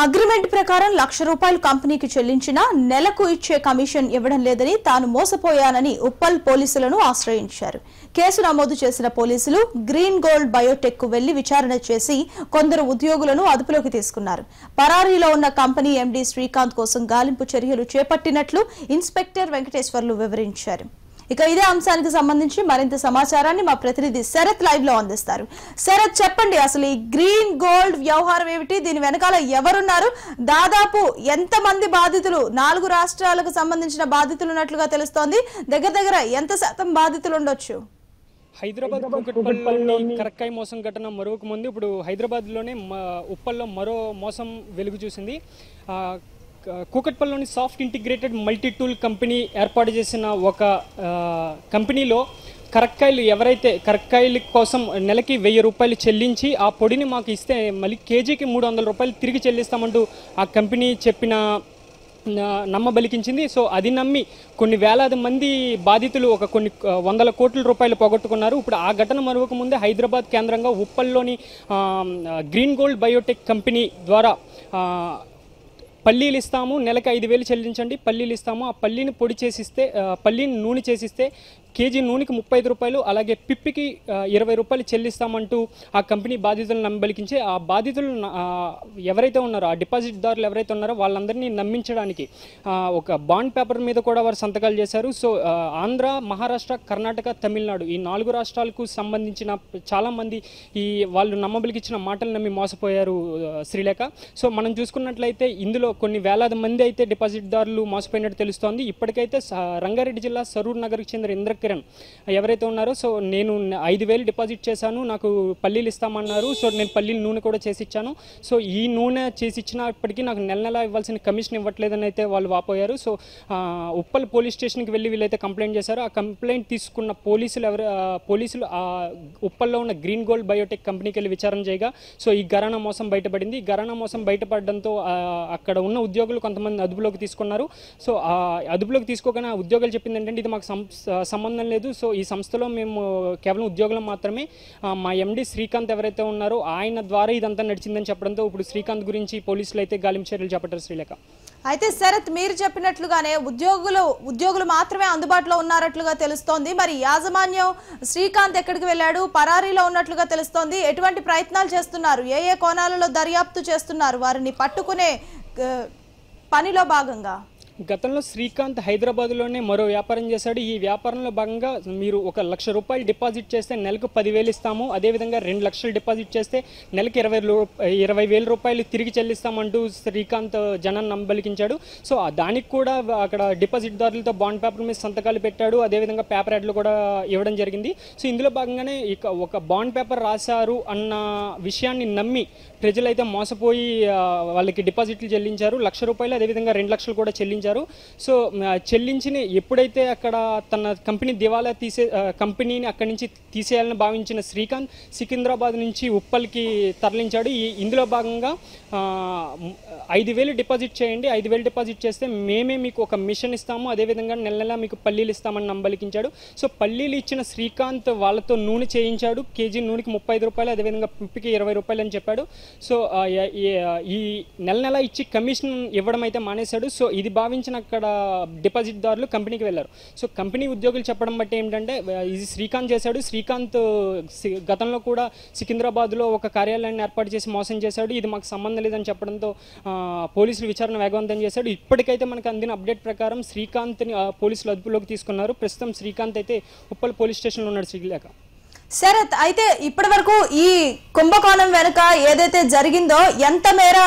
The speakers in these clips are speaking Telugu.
అగ్రిమెంట్ ప్రకారం ₹1,00,000 కంపెనీకి చెల్లించినా నెలకు ఇచ్చే కమిషన్ ఇవ్వడం లేదని తాను మోసపోయానని ఉప్పల్ పోలీసులను ఆశ్రయించారు. కేసు నమోదు చేసిన పోలీసులు గ్రీన్ గోల్డ్ బయోటెక్ కు వెళ్లి విచారణ చేసి కొందరు ఉద్యోగులను అదుపులోకి తీసుకున్నారు. పరారీలో ఉన్న కంపెనీ ఎండీ శ్రీకాంత్ కోసం గాలింపు చర్యలు చేపట్టినట్లు ఇన్స్పెక్టర్ వెంకటేశ్వర్లు వివరించారు. ఇక ఇదే అంశానికి సంబంధించి మరింత సమాచారాన్ని మా ప్రతినిధి శరత్ లైవ్ లో అందిస్తారు. శరత్, చెప్పండి, అసలు ఈ గ్రీన్ గోల్డ్ వ్యవహారం ఏమిటి? దీని వెనకాల ఎవరున్నారు? దాదాపు ఎంత మంది బాధితులు, 4 రాష్ట్రాలకు సంబంధించిన బాధితులు ఉన్నట్లుగా తెలుస్తోంది. దగ్గర ఎంత శాతం బాధితులు ఉండొచ్చు? హైదరాబాద్ కూకట్పల్లిలోని కరక్కాయ మోసం ఘటన మరొక ముందు ఇప్పుడు హైదరాబాద్లోనే ఉప్పల్లో మరో మోసం వెలుగు చూసింది. కూకట్పల్లిలోని soft integrated multi tool company ఏర్పాటు చేసిన ఒక కంపెనీలో కరక్కాయల కోసం నెలకి ₹1,000 చెల్లించి ఆ పొడిని మాకు ఇస్తే మళ్ళీ కేజీకి ₹300 తిరిగి చెల్లిస్తామంటూ ఆ కంపెనీ చెప్పిన నమ్మబలికించింది. సో అది నమ్మి కొన్ని వేలాది మంది బాధితులు కొన్ని వందల కోట్ల రూపాయలు పోగొట్టుకున్నారు. ఇప్పుడు ఆ ఘటన మరొక ముందే హైదరాబాద్ కేంద్రంగా ఉప్పల్లోని గ్రీన్ గోల్డ్ బయోటెక్ కంపెనీ ద్వారా పల్లీలు ఇస్తాము, నెలకు 5,000 చెల్లించండి, పల్లీలు ఇస్తాము, ఆ పల్లీని పొడి చేసిస్తే, పల్లీని నూనె చేసిస్తే కేజీ నూనెకి ₹35, అలాగే పిప్పికి ₹20 చెల్లిస్తామంటూ ఆ కంపెనీ బాధితులను నమ్మబలికించి ఆ బాధితులు ఎవరైతే ఉన్నారో, ఆ డిపాజిట్దారులు ఎవరైతే ఉన్నారో వాళ్ళందరినీ నమ్మించడానికి ఒక బాండ్ పేపర్ మీద కూడా వారు సంతకాలు చేశారు. సో ఆంధ్ర, మహారాష్ట్ర, కర్ణాటక, తమిళనాడు ఈ 4 రాష్ట్రాలకు సంబంధించిన చాలామంది వాళ్ళు నమ్మబలికిచ్చిన మాటలు నమ్మి మోసపోయారు శ్రీలేఖ. సో మనం చూసుకున్నట్లయితే ఇందులో కొన్ని వేలాది మంది అయితే డిపాజిట్దారులు మోసపోయినట్టు తెలుస్తోంది. ఇప్పటికైతే రంగారెడ్డి జిల్లా సరూర్ నగర్కి చెందిన ఇంద్రకిరణ్ ఎవరైతే ఉన్నారో, సో నేను 5,000 డిపాజిట్ చేశాను, నాకు పల్లీలు ఇస్తామన్నారు, సో నేను పల్లీల నూనె కూడా చేసి ఇచ్చాను, సో ఈ నూనె చేసి ఇచ్చినప్పటికీ నాకు నెల ఇవ్వాల్సిన కమిషన్ ఇవ్వట్లేదని అయితే వాళ్ళు వాపోయారు. సో ఉప్పల్ పోలీస్ స్టేషన్కి వెళ్ళి వీళ్ళైతే కంప్లైంట్ చేశారు. ఆ కంప్లైంట్ తీసుకున్న పోలీసులు ఆ ఉప్పల్లో ఉన్న గ్రీన్ గోల్డ్ బయోటెక్ కంపెనీకి వెళ్ళి విచారణ చేయగా సో ఈ ఘరానా మోసం బయటపడింది. ఈ ఘరానా మోసం బయటపడడంతో అక్కడ ఉన్న ఉద్యోగులు కొంతమంది అదుపులోకి తీసుకున్నారు. సో ఆ అదుపులోకి తీసుకోగానే ఉద్యోగులు చెప్పింది ఏంటంటే ఇది మాకు సంబంధం లేదు, సో ఈ సంస్థలో మేము కేవలం ఉద్యోగులు మాత్రమే, మా ఎండీ శ్రీకాంత్ ఎవరైతే ఉన్నారో ఆయన ద్వారా ఇదంతా నడిచిందని చెప్పడంతో ఇప్పుడు శ్రీకాంత్ గురించి పోలీసులు అయితే గాలింపు చర్యలు చేపట్టారు. శ్రీలేఖ, అయితే శరత్, మీరు చెప్పినట్లుగానే ఉద్యోగులు మాత్రమే అందుబాటులో ఉన్నారట్లుగా తెలుస్తోంది. మరి యాజమాన్యం శ్రీకాంత్ ఎక్కడికి వెళ్ళాడు? పరారీలో ఉన్నట్లుగా తెలుస్తోంది. ఎటువంటి ప్రయత్నాలు చేస్తున్నారు? ఏ కోణాలలో దర్యాప్తు చేస్తున్నారు వారిని పట్టుకునే పనిలో భాగంగా? గతంలో శ్రీకాంత్ హైదరాబాద్లోనే మరో వ్యాపారం చేశాడు. ఈ వ్యాపారంలో భాగంగా మీరు ₹1,00,000 డిపాజిట్ చేస్తే నెలకు 10,000 ఇస్తాము, అదేవిధంగా 2 లక్షలు డిపాజిట్ చేస్తే నెలకు ₹20,000 తిరిగి చెల్లిస్తామంటూ శ్రీకాంత్ జనాన్ని నమ్మబలికించాడు. సో దానికి కూడా అక్కడ డిపాజిట్దారులతో బాండ్ పేపర్ మీద సంతకాలు పెట్టాడు, అదేవిధంగా పేపర్ యాడ్లు కూడా ఇవ్వడం జరిగింది. సో ఇందులో భాగంగానే ఒక బాండ్ పేపర్ రాశారు అన్న విషయాన్ని నమ్మి ప్రజలైతే మోసపోయి వాళ్ళకి డిపాజిట్లు చెల్లించారు. ₹1,00,000 అదేవిధంగా 2 లక్షలు కూడా చెల్లించారు. సో చెల్లించిన ఎప్పుడైతే అక్కడ తన కంపెనీ దివాలా కంపెనీని అక్కడి నుంచి తీసేయాలని భావించిన శ్రీకాంత్ సికింద్రాబాద్ నుంచి ఉప్పల్కి తరలించాడు. ఇందులో భాగంగా 5,000 డిపాజిట్ చేయండి, 5,000 డిపాజిట్ చేస్తే మేమే మీకు ఒక మిషన్ ఇస్తాము, అదేవిధంగా నెల మీకు పల్లీలు ఇస్తామని నమ్మలికించాడు. సో పల్లీలు ఇచ్చిన శ్రీకాంత్ వాళ్ళతో నూనె చేయించాడు. కేజీ నూనెకి ₹35, అదేవిధంగా పిప్పికి ₹20 అని చెప్పాడు. సో ఈ నెల ఇచ్చి కమిషన్ ఇవ్వడం అయితే మానేశాడు. సో ఇది భావించిన అక్కడ డిపాజిట్దారులు కంపెనీకి వెళ్ళారు. సో కంపెనీ ఉద్యోగులు చెప్పడం బట్టి ఏంటంటే ఇది శ్రీకాంత్ చేశాడు. శ్రీకాంత్ గతంలో కూడా సికింద్రాబాద్లో ఒక కార్యాలయాన్ని ఏర్పాటు చేసి మోసం చేశాడు, ఇది మాకు సంబంధం లేదని చెప్పడంతో పోలీసులు విచారణ వేగవంతం చేశాడు. ఇప్పటికైతే మనకు అందిన అప్డేట్ ప్రకారం శ్రీకాంత్ని పోలీసులు అదుపులోకి తీసుకున్నారు. ప్రస్తుతం శ్రీకాంత్ అయితే ఉప్పల్ పోలీస్ స్టేషన్లో ఉన్నాడు. శ్రీలేఖ, శరత్, అయితే ఇప్పటి వరకు ఈ కుంభకోణం వెనుక ఏదైతే జరిగిందో ఎంత మేర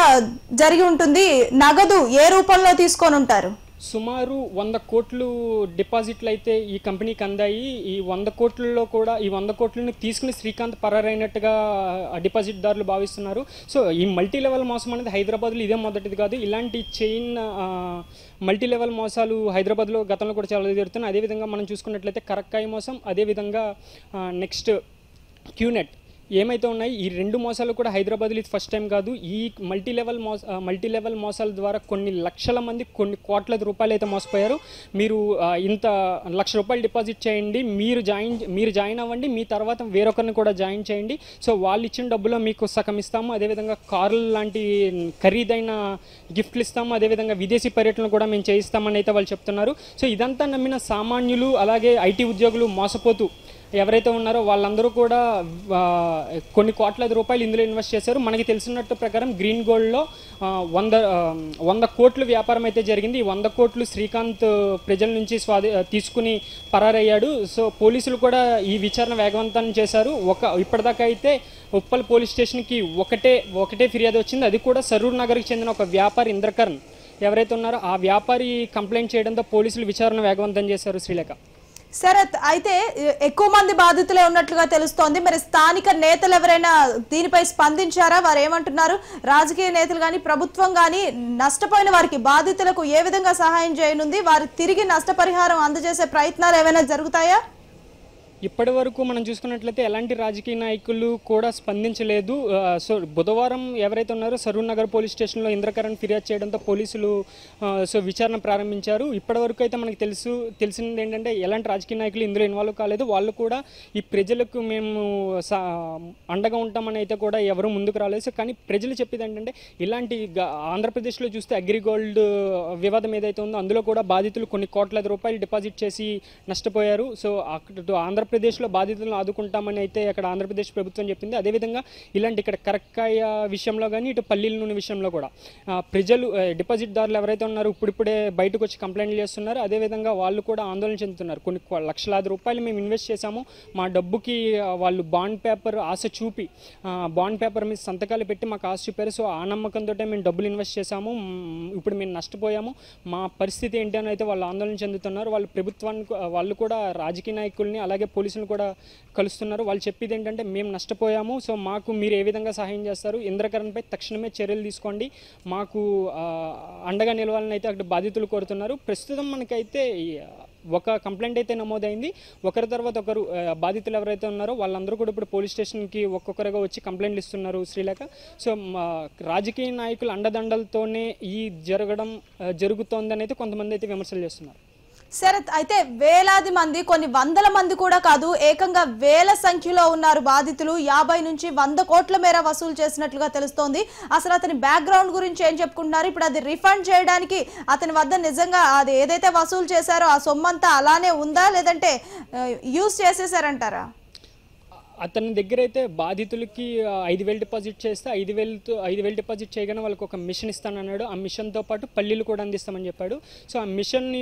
జరిగి ఉంటుంది? నగదు ఏ రూపంలో తీసుకొని ఉంటారు? సుమారు 100 కోట్లు డిపాజిట్లు అయితే ఈ కంపెనీకి అందాయి. ఈ 100 కోట్లలో కూడా ఈ 100 కోట్లను తీసుకుని శ్రీకాంత్ పరారైనట్టుగా డిపాజిట్దారులు భావిస్తున్నారు. సో ఈ మల్టీ లెవెల్ మోసం అనేది హైదరాబాద్లో ఇదే మొదటిది కాదు. ఇలాంటి చైన్ మల్టీ లెవెల్ మోసాలు హైదరాబాద్లో గతంలో కూడా చాలా జరుగుతున్నాయి. అదేవిధంగా మనం చూసుకున్నట్లయితే కరక్కాయ మోసం, అదేవిధంగా నెక్స్ట్ క్యూనెట్, ఏమైతే ఉన్నాయి ఈ 2 మోసాలు కూడా హైదరాబాద్లో ఇది ఫస్ట్ టైం కాదు. ఈ మల్టీ లెవెల్ మోసాల ద్వారా కొన్ని లక్షల మంది కొన్ని కోట్ల రూపాయలు అయితే మోసపోయారు. మీరు ఇంత ₹1,00,000 డిపాజిట్ చేయండి, మీరు జాయిన్ అవ్వండి, మీ తర్వాత వేరొకరిని కూడా జాయిన్ చేయండి, సో వాళ్ళు ఇచ్చిన డబ్బులో మీకు సగం ఇస్తాము, అదేవిధంగా కార్లు లాంటి ఖరీదైన గిఫ్ట్లు ఇస్తాము, అదేవిధంగా విదేశీ పర్యటనలు కూడా మేము చేయిస్తామని అయితే వాళ్ళు చెప్తున్నారు. సో ఇదంతా నమ్మిన సామాన్యులు అలాగే ఐటీ ఉద్యోగులు మోసపోతూ ఎవరైతే ఉన్నారో వాళ్ళందరూ కూడా కొన్ని కోట్ల రూపాయలు ఇందులో ఇన్వెస్ట్ చేశారు. మనకి తెలిసినట్టు ప్రకారం గ్రీన్ గోల్డ్లో 100 కోట్ల వ్యాపారం అయితే జరిగింది. ఈ 100 కోట్లు శ్రీకాంత్ ప్రజల నుంచి తీసుకుని పరారయ్యాడు. సో పోలీసులు కూడా ఈ విచారణ వేగవంతం చేశారు. ఇప్పటిదాకా అయితే ఉప్పల్ పోలీస్ స్టేషన్కి ఒకటే ఫిర్యాదు వచ్చింది. అది కూడా సరూర్ నగర్కి చెందిన ఒక వ్యాపారి ఇంద్రకరణ్ ఎవరైతే ఉన్నారో ఆ వ్యాపారి కంప్లైంట్ చేయడంతో పోలీసులు విచారణ వేగవంతం చేశారు. శ్రీలేఖ, శరత్, అయితే ఎక్కువ మంది బాధితులే ఉన్నట్లుగా తెలుస్తోంది. మరి స్థానిక నేతలు ఎవరైనా దీనిపై స్పందించారా? వారు ఏమంటున్నారు? రాజకీయ నేతలు కానీ ప్రభుత్వం కానీ నష్టపోయిన వారికి బాధితులకు ఏ విధంగా సహాయం చేయనుంది? వారి తిరిగి నష్టపరిహారం అందజేసే ప్రయత్నాలు ఏమైనా జరుగుతాయా? ఇప్పటి వరకు మనం చూసుకున్నట్లయితే ఎలాంటి రాజకీయ నాయకులు కూడా స్పందించలేదు. సో బుధవారం ఎవరైతే ఉన్నారో సరూర్ నగర్ పోలీస్ స్టేషన్లో ఇంద్రకరణ్ ఫిర్యాదు చేయడంతో పోలీసులు విచారణ ప్రారంభించారు. ఇప్పటి వరకు అయితే మనకు తెలిసింది ఏంటంటే ఎలాంటి రాజకీయ నాయకులు ఇందులో ఇన్వాల్వ్ కాలేదు. వాళ్ళు కూడా ఈ ప్రజలకు మేము అండగా ఉంటామని అయితే కూడా ఎవరు ముందుకు రాలేదు. సో కానీ ప్రజలు చెప్పేది ఏంటంటే ఇలాంటి ఆంధ్రప్రదేశ్లో చూస్తే అగ్రిగోల్డ్ వివాదం ఏదైతే ఉందో అందులో కూడా బాధితులు కొన్ని కోట్ల రూపాయలు డిపాజిట్ చేసి నష్టపోయారు. సో అక్కడ ఆంధ్రప్రదేశ్లో బాధితులను ఆదుకుంటామని అయితే అక్కడ ఆంధ్రప్రదేశ్ ప్రభుత్వం చెప్పింది. అదేవిధంగా ఇలాంటి ఇక్కడ కరక్కాయ విషయంలో కానీ ఇటు పల్లీల నూనె విషయంలో కూడా ప్రజలు డిపాజిట్దారులు ఎవరైతే ఉన్నారో ఇప్పుడిప్పుడే బయటకు వచ్చి కంప్లైంట్లు చేస్తున్నారు. అదేవిధంగా వాళ్ళు కూడా ఆందోళన చెందుతున్నారు. కొన్ని లక్షలాది రూపాయలు మేము ఇన్వెస్ట్ చేశాము, మా డబ్బుకి వాళ్ళు బాండ్ పేపర్ ఆశ చూపి బాండ్ పేపర్ మీద సంతకాలు పెట్టి మాకు ఆశ చూపారు. సో ఆ నమ్మకంతో మేము డబ్బులు ఇన్వెస్ట్ చేశాము, ఇప్పుడు మేము నష్టపోయాము, మా పరిస్థితి ఏంటి అని అయితే వాళ్ళు ఆందోళన చెందుతున్నారు. వాళ్ళు ప్రభుత్వానికి వాళ్ళు కూడా రాజకీయ నాయకుల్ని అలాగే పోలీసులు కూడా కలుస్తున్నారు. వాళ్ళు చెప్పేది ఏంటంటే మేము నష్టపోయాము, సో మాకు మీరు ఏ విధంగా సహాయం చేస్తారు, ఇంద్రకరణ్పై తక్షణమే చర్యలు తీసుకోండి, మాకు అండగా నిలవాలని అయితే అక్కడ బాధితులు కోరుతున్నారు. ప్రస్తుతం మనకైతే ఒక కంప్లైంట్ అయితే నమోదైంది. ఒకరి తర్వాత ఒకరు బాధితులు ఎవరైతే ఉన్నారో వాళ్ళందరూ కూడా ఇప్పుడు పోలీస్ స్టేషన్కి ఒక్కొక్కరుగా వచ్చి కంప్లైంట్లు ఇస్తున్నారు. శ్రీలేఖ, సో రాజకీయ నాయకుల అండదండలతోనే ఈ జరుగుతోందని అయితే కొంతమంది అయితే విమర్శలు చేస్తున్నారు. శరత్, అయితే వేలాది మంది, కొన్ని వందల మంది కూడా కాదు, ఏకంగా వేల సంఖ్యలో ఉన్నారు బాధితులు. 50 నుంచి 100 కోట్ల మేర వసూలు చేసినట్లుగా తెలుస్తోంది. అసలు అతని బ్యాక్గ్రౌండ్ గురించి ఏం చెప్పుకుంటున్నారు? ఇప్పుడు అది రిఫండ్ చేయడానికి అతని వద్ద నిజంగా అది ఏదైతే వసూలు చేశారో ఆ సొమ్మంతా అలానే ఉందా, లేదంటే యూజ్ చేసేసారంటారా? అతని దగ్గర అయితే బాధితులకి 5,000 డిపాజిట్ చేస్తే 5,000 డిపాజిట్ చేయగానే వాళ్ళకి ఒక మిషన్ ఇస్తానన్నాడు. ఆ మిషన్తో పాటు పల్లీలు కూడా అందిస్తామని చెప్పాడు. సో ఆ మిషన్ని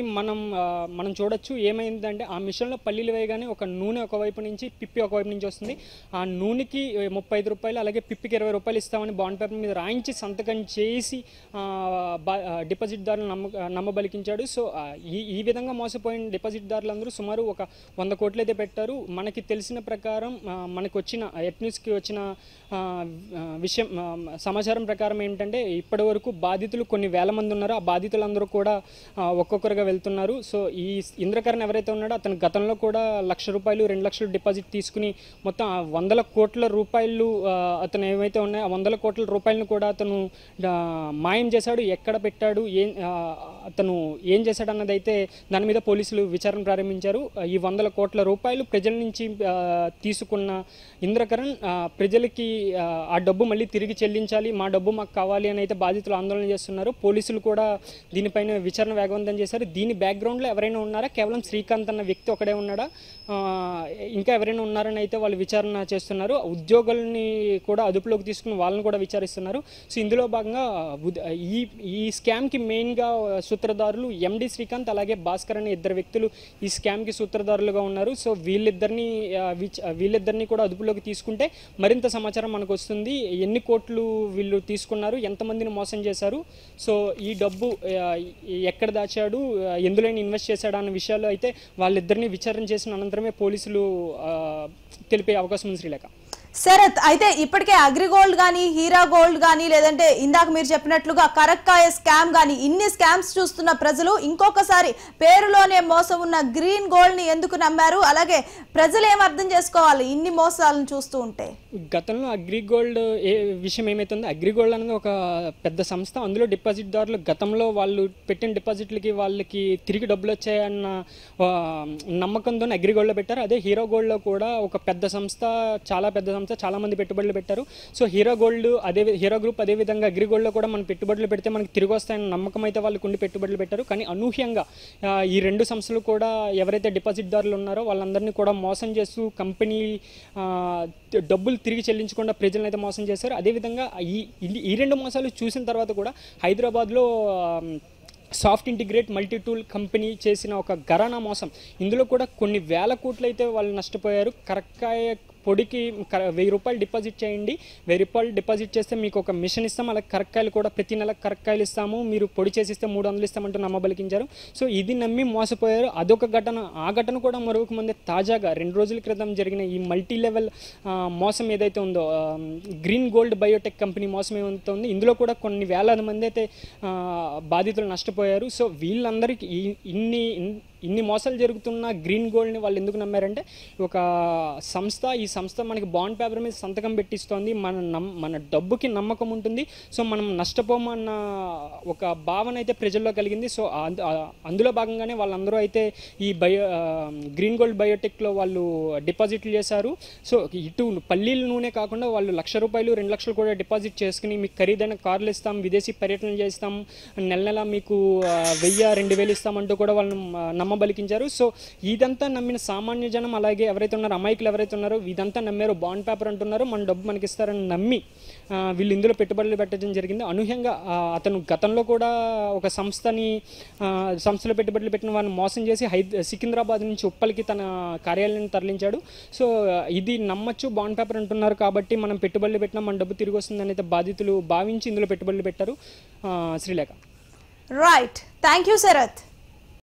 మనం చూడొచ్చు. ఏమైందంటే ఆ మిషన్లో పల్లీలు వేయగానే ఒక నూనె ఒకవైపు నుంచి పిప్పి ఒకవైపు నుంచి వస్తుంది. ఆ నూనెకి ₹35 అలాగే పిప్పికి ₹20 ఇస్తామని బాండ్ పేపర్ మీద రాయించి సంతకం చేసి డిపాజిట్దారులు నమ్మబలికించాడు. సో ఈ విధంగా మోసపోయిన డిపాజిట్దారులందరూ సుమారు ఒక 100 కోట్లు అయితే పెట్టారు. మనకి తెలిసిన ప్రకారం మనకు వచ్చిన ఎట్ న్యూస్కి వచ్చిన సమాచారం ప్రకారం ఏంటంటే ఇప్పటి వరకు బాధితులు కొన్ని వేల మంది ఉన్నారు. ఆ బాధితులందరూ కూడా ఒక్కొక్కరుగా వెళ్తున్నారు. సో ఈ ఇంద్రకరణ్ ఎవరైతే ఉన్నాడో అతను గతంలో కూడా ₹1,00,000 2,00,000 డిపాజిట్ తీసుకుని మొత్తం 100 కోట్ల రూపాయలు అతను ఏమైతే ఉన్నాయో ఆ 100 కోట్ల రూపాయలను కూడా అతను మాయం చేశాడు. ఎక్కడ పెట్టాడు, అతను ఏం చేశాడు అన్నది అయితే దాని మీద పోలీసులు విచారణ ప్రారంభించారు. ఈ 100 కోట్ల రూపాయలు ప్రజల నుంచి తీసుకున్న ఇంద్రకరణ్ ప్రజలకి ఆ డబ్బు మళ్ళీ తిరిగి చెల్లించాలి, మా డబ్బు మాకు కావాలి అని అయితే బాధితులు ఆందోళన చేస్తున్నారు. పోలీసులు కూడా దీనిపైన విచారణ వేగవంతం చేశారు. దీని బ్యాక్గ్రౌండ్లో ఎవరైనా ఉన్నారా, కేవలం శ్రీకాంత్ అన్న వ్యక్తి ఒకడే ఉన్నాడా, ఇంకా ఎవరైనా ఉన్నారని అయితే వాళ్ళు విచారణ చేస్తున్నారు. ఉద్యోగుల్ని కూడా అదుపులోకి తీసుకుని వాళ్ళని కూడా విచారిస్తున్నారు. సో ఇందులో భాగంగా ఈ స్కామ్కి మెయిన్గా సూత్రధారులు ఎండి శ్రీకాంత్ అలాగే భాస్కర్ అనే 2 వ్యక్తులు ఈ స్కామ్కి సూత్రధారులుగా ఉన్నారు. సో వీళ్ళిద్దరిని కూడా అదుపులోకి తీసుకుంటే మరింత సమాచారం మనకు వస్తుంది. ఎన్ని కోట్లు వీళ్ళు తీసుకున్నారు, ఎంతమందిని మోసం చేశారు, సో ఈ డబ్బు ఎక్కడ దాచాడు, ఎందులో ఇన్వెస్ట్ చేశాడు అన్న విషయాలు అయితే వాళ్ళిద్దరిని విచారణ చేసిన అనంతరమే పోలీసులు తెలిపే అవకాశం ఉంది. శ్రీలేఖ. శరత్, అయితే ఇప్పటికే అగ్రిగోల్డ్ కానీ హీరా గోల్డ్ కానీ లేదంటే ఇందాక మీరు చెప్పినట్లుగా కరక్కాయ స్కామ్ కానీ ఇన్ని స్కామ్స్ చూస్తున్న ప్రజలు ఇంకొకసారి పేరులోనే మోసం ఉన్న గ్రీన్ గోల్డ్ ని ఎందుకు నమ్మారు? అలాగే ప్రజలు ఏం అర్థం చేసుకోవాలి ఇన్ని మోసాలను చూస్తూ ఉంటే? గతంలో అగ్రిగోల్డ్ విషయం ఏమైతుందో, అగ్రిగోల్డ్ అనేది ఒక పెద్ద సంస్థ. అందులో డిపాజిట్దారులు గతంలో వాళ్ళు పెట్టిన డిపాజిట్లకి వాళ్ళకి తిరిగి డబ్బులు వచ్చాయన్న నమ్మకంతో అగ్రిగోల్డ్లో పెట్టారు. అదే హీరో గోల్డ్లో కూడా ఒక పెద్ద సంస్థ, చాలా పెద్ద సంస్థ, చాలా మంది పెట్టుబడులు పెట్టారు. సో హీరో గ్రూప్ అదేవిధంగా అగ్రిగోల్డ్లో కూడా మనం పెట్టుబడులు పెడితే మనకి తిరిగి వస్తాయన్న నమ్మకం అయితే వాళ్ళకు ఉండి పెట్టుబడులు పెట్టారు. కానీ అనూహ్యంగా ఈ రెండు సంస్థలు కూడా ఎవరైతే డిపాజిట్దారులు ఉన్నారో వాళ్ళందరినీ కూడా మోసం చేస్తూ కంపెనీ డబ్బులు తిరిగి చెల్లించకుండా ప్రజలను అయితే మోసం చేశారు. అదేవిధంగా ఈ రెండు మోసాలు చూసిన తర్వాత కూడా హైదరాబాద్లో soft integrate multi tool company చేసిన ఒక ఘరానా మోసం, ఇందులో కూడా కొన్ని వేల కోట్లు అయితే వాళ్ళు నష్టపోయారు. కరక్కాయ పొడికి 1000 రూపాయలు డిపాజిట్ చేయండి, 1000 రూపాయలు డిపాజిట్ చేస్తే మీకు ఒక మిషన్ ఇస్తాం, అలాగే కరక్కాయలు కూడా ప్రతి నెల కరక్కాయలు ఇస్తాము, మీరు పొడి చేసిస్తే 300 ఇస్తామంటూ నమ్మబలికించారు. సో ఇది నమ్మి మోసపోయారు. అదొక ఘటన. ఆ ఘటన కూడా మరొక ముందే తాజాగా 2 రోజుల క్రితం జరిగిన ఈ మల్టీ లెవెల్ మోసం ఏదైతే ఉందో, గ్రీన్ గోల్డ్ బయోటెక్ కంపెనీ మోసం ఏమైతే ఉందో, ఇందులో కూడా కొన్ని వేలాది మంది అయితే బాధితులు నష్టపోయారు. సో వీళ్ళందరికీ ఇన్ని మోసాలు జరుగుతున్న గ్రీన్ గోల్డ్ని వాళ్ళు ఎందుకు నమ్మారంటే, ఒక సంస్థ, ఈ సంస్థ మనకి బాండ్ పేపర్ మీద సంతకం పెట్టిస్తోంది, మన డబ్బుకి నమ్మకం ఉంటుంది, సో మనం నష్టపోమన్న ఒక భావన అయితే ప్రజల్లో కలిగింది. సో అందులో భాగంగానే వాళ్ళందరూ అయితే ఈ గ్రీన్ గోల్డ్ బయోటెక్లో వాళ్ళు డిపాజిట్లు చేశారు. సో ఇటు పల్లీల నూనె కాకుండా వాళ్ళు 1,00,000 రూపాయలు 2 లక్షలు కూడా డిపాజిట్ చేసుకుని మీకు ఖరీదైన కార్లు ఇస్తాం, విదేశీ పర్యటనలు చేస్తాం, నెల నెల మీకు 1000-2000 ఇస్తామంటూ కూడా వాళ్ళు నమ్మబలికించారు. సో ఇదంతా నమ్మిన సామాన్య జనం, అలాగే ఎవరైతే ఉన్నారో అమాయకులు ఎవరైతే ఉన్నారో ఇదంతా నమ్మారు. బాండ్ పేపర్ అంటున్నారు, మన డబ్బు మనకి ఇస్తారని నమ్మి వీళ్ళు ఇందులో పెట్టుబడులు పెట్టడం జరిగింది. అనూహ్యంగా అతను గతంలో కూడా ఒక సంస్థలో పెట్టుబడులు పెట్టిన వారిని మోసం చేసి సికింద్రాబాద్ నుంచి ఉప్పల్కి తన కార్యాలయాన్ని తరలించాడు. సో ఇది నమ్మచ్చు, బాండ్ పేపర్ అంటున్నారు కాబట్టి మనం పెట్టుబడులు పెట్టినా మన డబ్బు తిరిగి వస్తుందని అయితే బాధితులు భావించి ఇందులో పెట్టుబడులు పెట్టారు. Srilekha. Right, thank you Sarath.